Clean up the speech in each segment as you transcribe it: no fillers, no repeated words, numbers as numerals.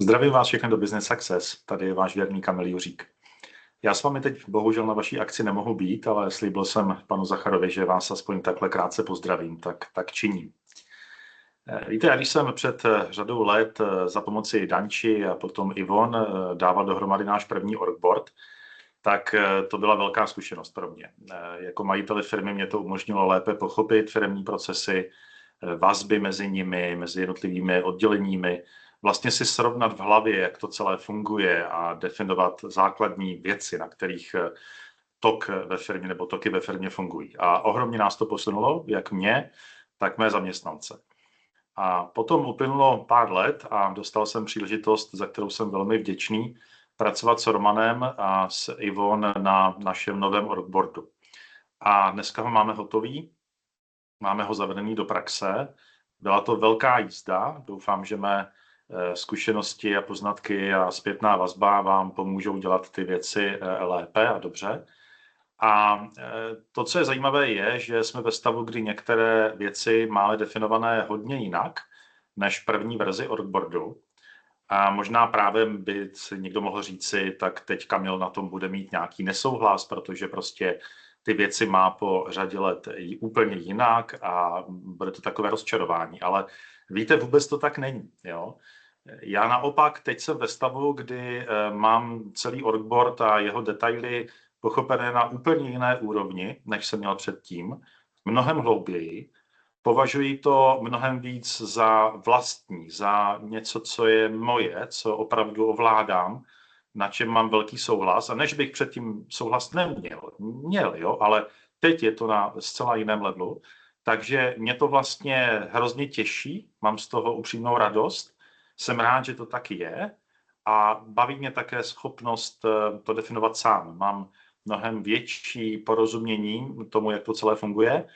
Zdravím vás všechny do Business Success, tady je váš věrný Kamil Juřík. Já s vámi teď bohužel na vaší akci nemohu být, ale slíbil jsem panu Zacharovi, že vás aspoň takhle krátce pozdravím, tak činím. Víte, já když jsem před řadou let za pomoci Danči a potom Ivon dával dohromady náš první orgboard, tak to byla velká zkušenost pro mě. Jako majiteli firmy mě to umožnilo lépe pochopit firemní procesy, vazby mezi nimi, mezi jednotlivými odděleními, vlastně si srovnat v hlavě, jak to celé funguje a definovat základní věci, na kterých tok ve firmě nebo toky ve firmě fungují. A ohromně nás to posunulo, jak mě, tak mé zaměstnance. A potom uplynulo pár let a dostal jsem příležitost, za kterou jsem velmi vděčný, pracovat s Romanem a s Ivon na našem novém orgboardu. A dneska ho máme hotový, máme ho zavedený do praxe. Byla to velká jízda, doufám, že mé zkušenosti a poznatky a zpětná vazba vám pomůžou dělat ty věci lépe a dobře. A to, co je zajímavé, je, že jsme ve stavu, kdy některé věci máme definované hodně jinak než první verzi orgboardu. A možná právě by si někdo mohl říci, tak teď Kamil na tom bude mít nějaký nesouhlas, protože prostě ty věci má po řadě let úplně jinak a bude to takové rozčarování. Ale víte, vůbec to tak není. Jo? Já naopak teď jsem ve stavu, kdy mám celý orgboard a jeho detaily pochopené na úplně jiné úrovni, než jsem měl předtím, mnohem hlouběji. Považuji to mnohem víc za vlastní, za něco, co je moje, co opravdu ovládám, na čem mám velký souhlas. A než bych předtím souhlas měl, jo, ale teď je to na zcela jiném levelu. Takže mě to vlastně hrozně těší, mám z toho upřímnou radost, jsem rád, že to taky je a baví mě také schopnost to definovat sám. Mám mnohem větší porozumění tomu, jak to celé funguje,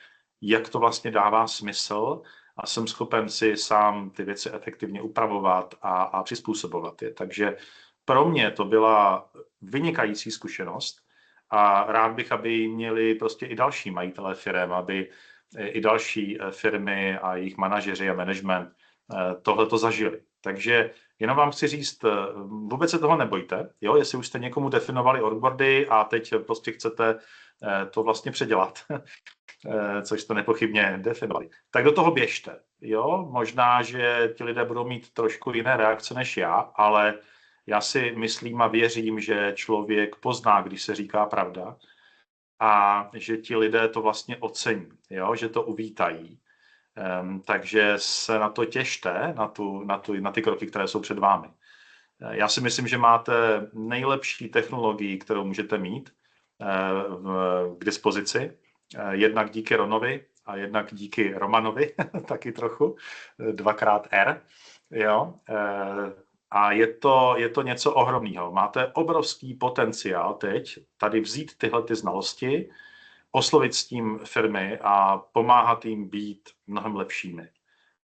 jak to vlastně dává smysl a jsem schopen si sám ty věci efektivně upravovat a přizpůsobovat je. Takže pro mě to byla vynikající zkušenost a rád bych, aby měli prostě i další majitelé firem, aby i další firmy a jejich manažeři a management tohle to zažili. Takže jenom vám chci říct, vůbec se toho nebojte, jo? Jestli už jste někomu definovali orgboardy a teď prostě chcete to vlastně předělat, což jste nepochybně definovali, tak do toho běžte. Jo? Možná, že ti lidé budou mít trošku jiné reakce než já, ale já si myslím a věřím, že člověk pozná, když se říká pravda a že ti lidé to vlastně ocení, jo? Že to uvítají. Takže se na to těšte, na ty kroky, které jsou před vámi. Já si myslím, že máte nejlepší technologii, kterou můžete mít k dispozici. Jednak díky Ronovi a jednak díky Romanovi, taky trochu, 2x R. Jo? A je to něco ohromného. Máte obrovský potenciál teď tady vzít tyhle ty znalosti, oslovit s tím firmy a pomáhat jim být mnohem lepšími.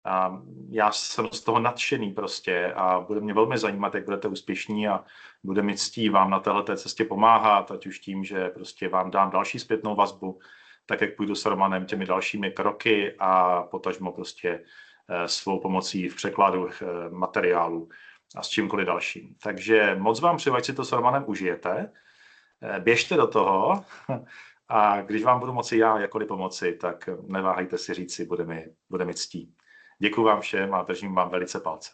A já jsem z toho nadšený prostě a bude mě velmi zajímat, jak budete úspěšní a bude mi ctí vám na téhleté cestě pomáhat, ať už tím, že prostě vám dám další zpětnou vazbu, tak jak půjdu s Romanem těmi dalšími kroky a potažmo prostě svou pomocí v překladu materiálu a s čímkoliv dalším. Takže moc vám přeju, ať si to s Romanem užijete, běžte do toho a když vám budu moci já jakkoliv pomoci, tak neváhejte si říci, bude mi ctí. Děkuji vám všem a držím vám velice palce.